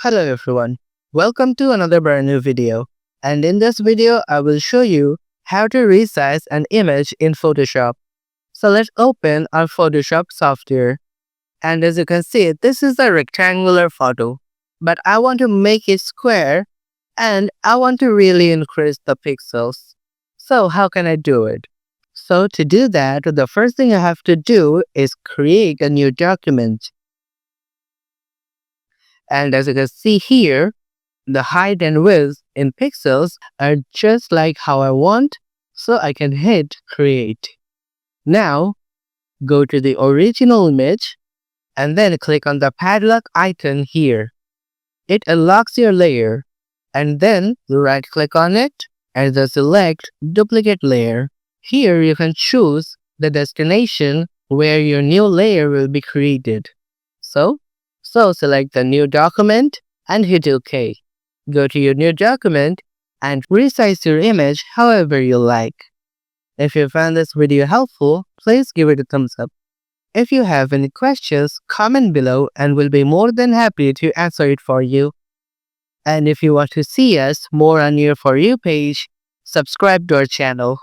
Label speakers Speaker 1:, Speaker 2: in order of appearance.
Speaker 1: Hello everyone, welcome to another brand new video. And in this video, I will show you how to resize an image in Photoshop. So let's open our Photoshop software. And as you can see, this is a rectangular photo. But I want to make it square and I want to really increase the pixels. So how can I do it? So to do that, the first thing I have to do is create a new document. And as you can see here, the height and width in pixels are just like how I want, so I can hit create. Now, go to the original image and then click on the padlock icon here. It unlocks your layer and then right click on it and then select duplicate layer. Here you can choose the destination where your new layer will be created. So select the new document and hit OK. Go to your new document and resize your image however you like. If you found this video helpful, please give it a thumbs up. If you have any questions, comment below and we'll be more than happy to answer it for you. And if you want to see us more on your For You page, subscribe to our channel.